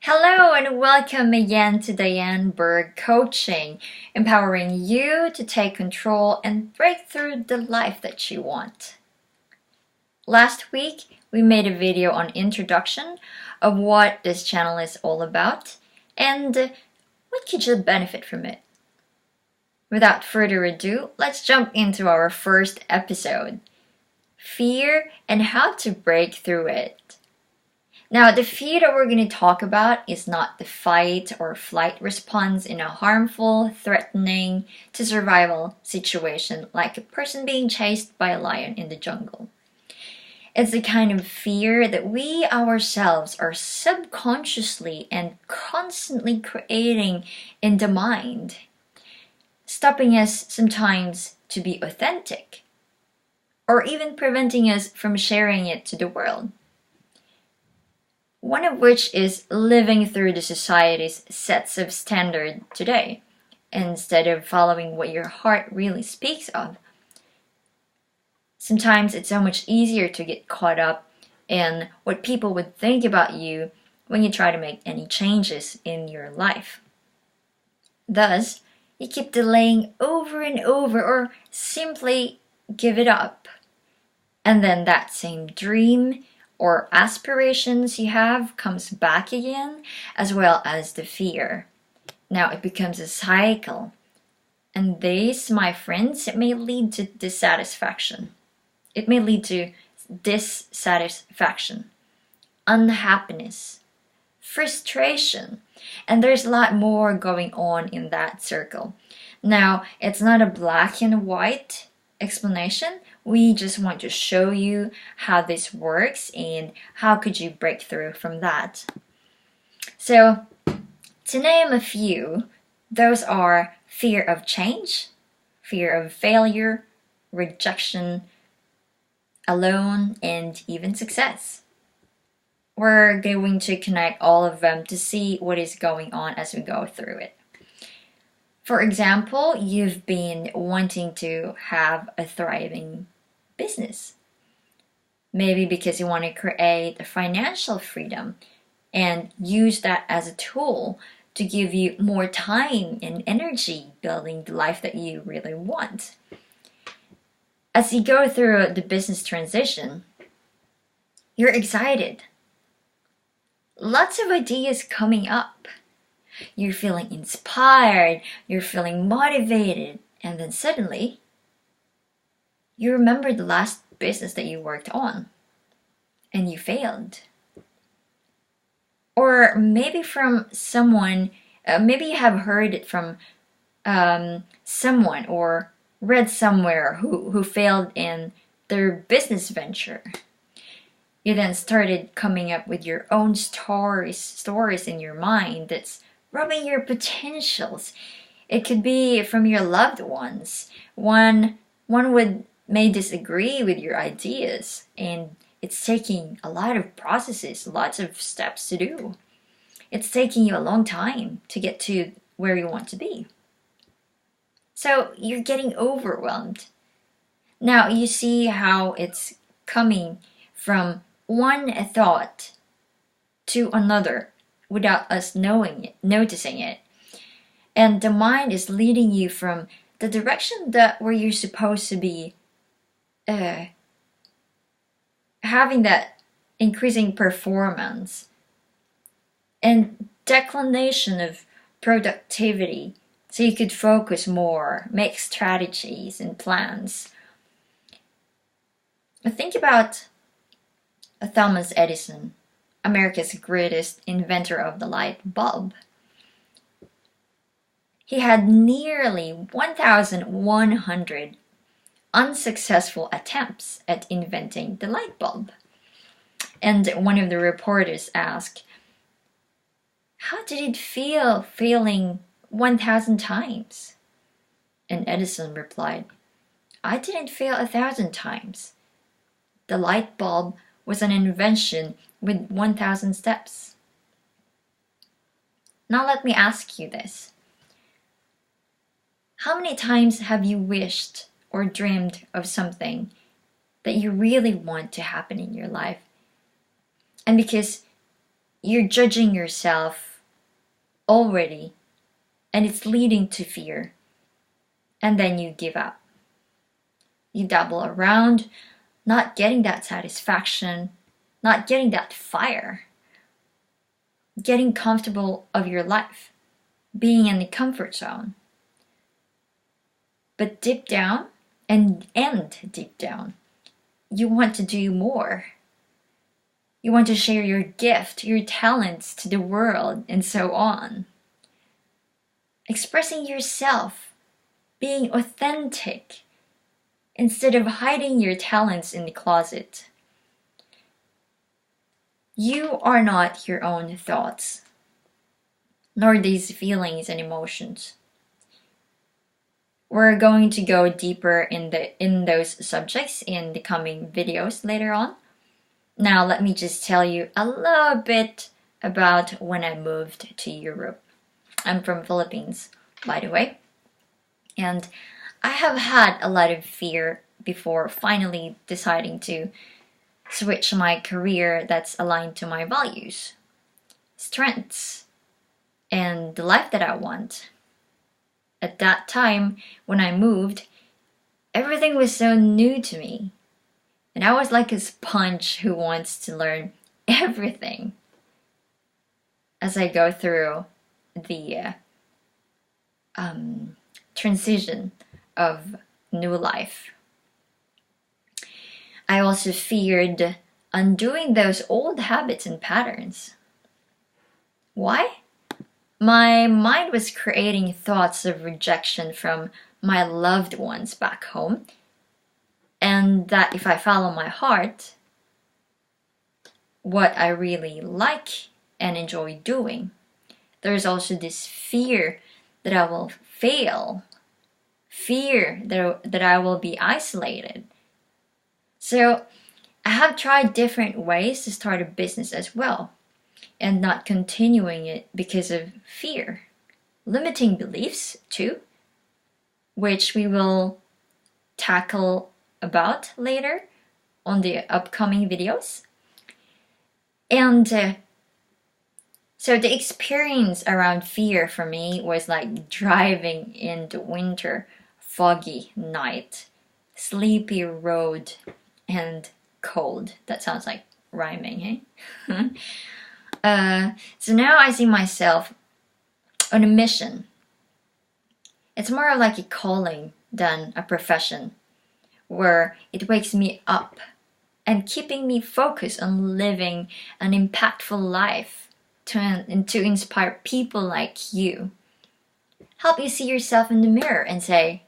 Hello and welcome again to Diane Berg Coaching, empowering you to take control and break through the life that you want. Last week, we made a video on introduction of what this channel is all about and what could you benefit from it. Without further ado, let's jump into our first episode, Fear and How to Break Through It. Now, the fear that we're going to talk about is not the fight or flight response in a harmful, threatening to survival situation like a person being chased by a lion in the jungle. It's the kind of fear that we ourselves are subconsciously and constantly creating in the mind, stopping us sometimes to be authentic, or even preventing us from sharing it to the world. One of which is living through the society's sets of standard today, instead of following what your heart really speaks of. Sometimes it's so much easier to get caught up in what people would think about you when you try to make any changes in your life. Thus, you keep delaying over and over or simply give it up. And then that same dream or aspirations you have comes back again, as well as the fear. Now it becomes a cycle. And this, my friends, it may lead to dissatisfaction. It may lead to dissatisfaction, unhappiness, frustration, and there's a lot more going on in that circle. Now, it's not a black and white explanation. We just want to show you how this works and how could you break through from that. So, to name a few, those are fear of change, fear of failure, rejection, alone, and even success. We're going to connect all of them to see what is going on as we go through it. For example, you've been wanting to have a thriving business. Maybe because you want to create a financial freedom and use that as a tool to give you more time and energy building the life that you really want. As you go through the business transition, you're excited. Lots of ideas coming up. You're feeling inspired, you're feeling motivated, and then suddenly, you remember the last business that you worked on, and you failed. Or maybe from someone, maybe you have heard it from someone or read somewhere who failed in their business venture. You then started coming up with your own stories in your mind that's rubbing your potentials. It could be from your loved ones. One may disagree with your ideas, and it's taking a lot of processes, lots of steps to do. It's taking you a long time to get to where you want to be. So you're getting overwhelmed. Now you see how it's coming from one thought to another without us noticing it. And the mind is leading you from the direction where you're supposed to be having that increasing performance and declination of productivity so you could focus more, make strategies and plans. Think about Thomas Edison, America's greatest inventor of the light bulb. He had nearly 1,100 unsuccessful attempts at inventing the light bulb. And one of the reporters asked, "How did it feel failing 1,000 times?" And Edison replied, "I didn't fail 1,000 times. The light bulb was an invention with 1,000 steps." Now let me ask you this. How many times have you wished or dreamed of something that you really want to happen in your life? And because you're judging yourself already, and it's leading to fear. And then you give up. You dabble around, not getting that satisfaction, not getting that fire, getting comfortable of your life, being in the comfort zone. But deep down, and deep down, you want to do more. You want to share your gift, your talents to the world, and so on. Expressing yourself, being authentic, instead of hiding your talents in the closet. You are not your own thoughts, nor these feelings and emotions. We're going to go deeper in those subjects in the coming videos later on. Now let me just tell you a little bit about when I moved to Europe. I'm from Philippines, by the way. And I have had a lot of fear before finally deciding to switch my career that's aligned to my values, strengths, and the life that I want. At that time, when I moved, everything was so new to me. And I was like a sponge who wants to learn everything as I go through the transition of new life. I also feared undoing those old habits and patterns. Why? My mind was creating thoughts of rejection from my loved ones back home, and that if I follow my heart, what I really like and enjoy doing, there's also this fear that I will fail, fear that I will be isolated. So I have tried different ways to start a business as well, and not continuing it because of fear. Limiting beliefs too, which we will tackle about later on the upcoming videos. And so the experience around fear for me was like driving in the winter, foggy night, sleepy road, and cold. That sounds like rhyming, hey? So now I see myself on a mission. It's more like a calling than a profession, where it wakes me up and keeping me focused on living an impactful life to inspire people like you. Help you see yourself in the mirror and say,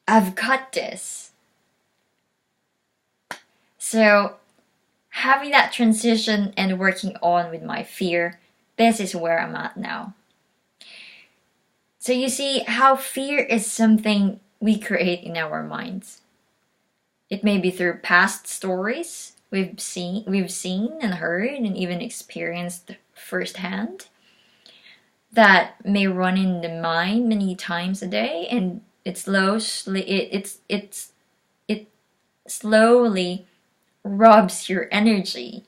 I've got this. So having that transition and working on with my fear, this is where I'm at now. So you see how fear is something we create in our minds. It may be through past stories we've seen and heard and even experienced firsthand that may run in the mind many times a day, and it slowly robs your energy,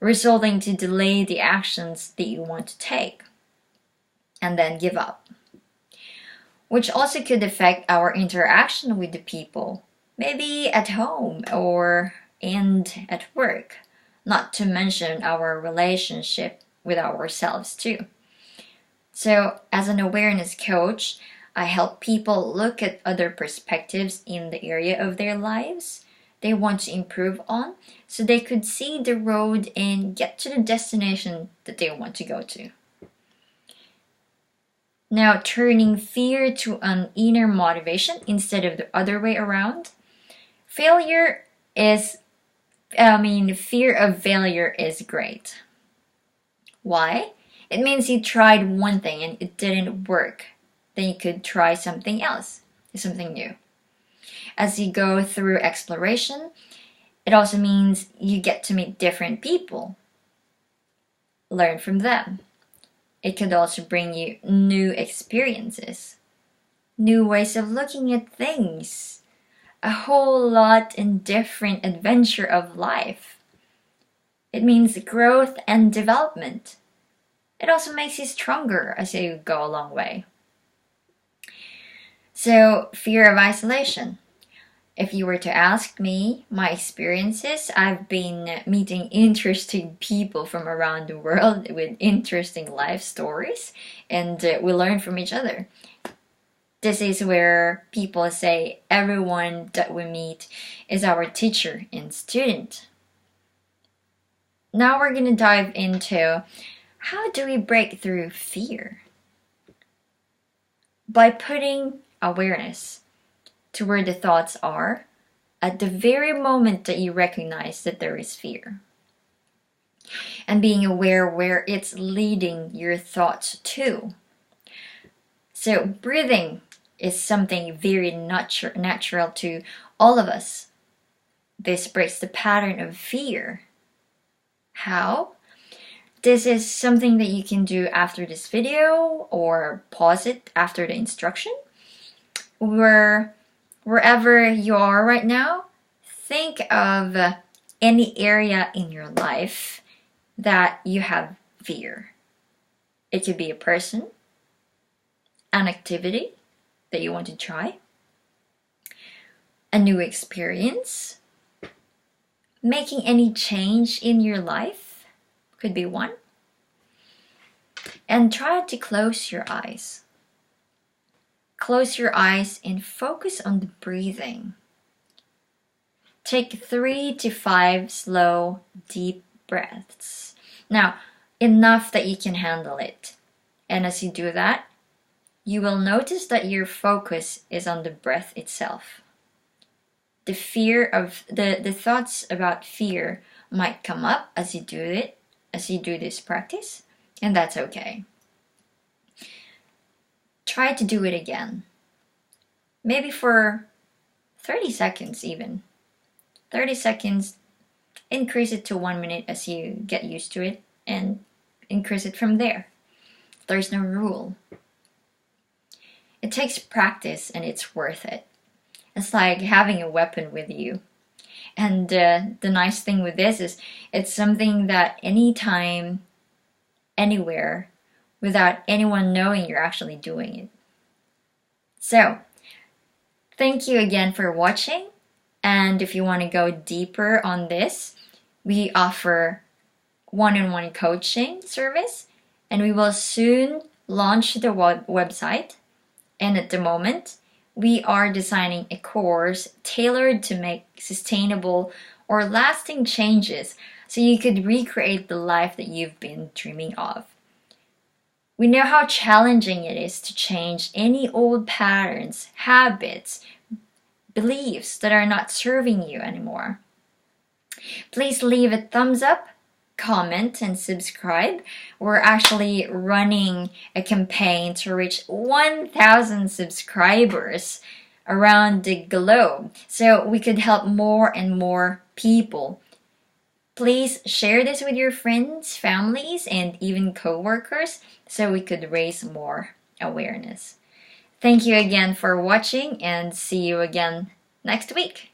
resulting to delay the actions that you want to take and then give up, which also could affect our interaction with the people, maybe at home and at work, not to mention our relationship with ourselves too. So as an awareness coach, I help people look at other perspectives in the area of their lives they want to improve on, so they could see the road and get to the destination that they want to go to. Now, turning fear to an inner motivation instead of the other way around. Fear of failure is great. Why? It means you tried one thing and it didn't work. Then you could try something else, something new. As you go through exploration, it also means you get to meet different people, learn from them. It could also bring you new experiences, new ways of looking at things, a whole lot in different adventure of life. It means growth and development. It also makes you stronger as you go a long way. So, fear of isolation. If you were to ask me my experiences, I've been meeting interesting people from around the world with interesting life stories, and we learn from each other. This is where people say everyone that we meet is our teacher and student. Now we're going to dive into how do we break through fear? By putting awareness to where the thoughts are at the very moment that you recognize that there is fear. And being aware where it's leading your thoughts to. So breathing is something very natural to all of us. This breaks the pattern of fear. How? This is something that you can do after this video or pause it after the instruction. Wherever you are right now, think of any area in your life that you have fear. It could be a person, an activity that you want to try, a new experience, making any change in your life could be one. And try to close your eyes. Close your eyes and focus on the breathing. Take 3 to 5 slow, deep breaths. Now, enough that you can handle it. And as you do that, you will notice that your focus is on the breath itself. The fear of the thoughts about fear might come up as you do this practice, and that's okay. Try to do it again. Maybe for 30 seconds even. 30 seconds, increase it to 1 minute as you get used to it, and increase it from there. There's no rule. It takes practice and it's worth it. It's like having a weapon with you. And the nice thing with this is it's something that anytime, anywhere, without anyone knowing you're actually doing it. So, thank you again for watching. And if you want to go deeper on this, we offer one-on-one coaching service. And we will soon launch the website. And at the moment, we are designing a course tailored to make sustainable or lasting changes so you could recreate the life that you've been dreaming of. We know how challenging it is to change any old patterns, habits, beliefs that are not serving you anymore. Please leave a thumbs up, comment, and subscribe. We're actually running a campaign to reach 1,000 subscribers around the globe so we could help more and more people. Please share this with your friends, families, and even co-workers so we could raise more awareness. Thank you again for watching and see you again next week.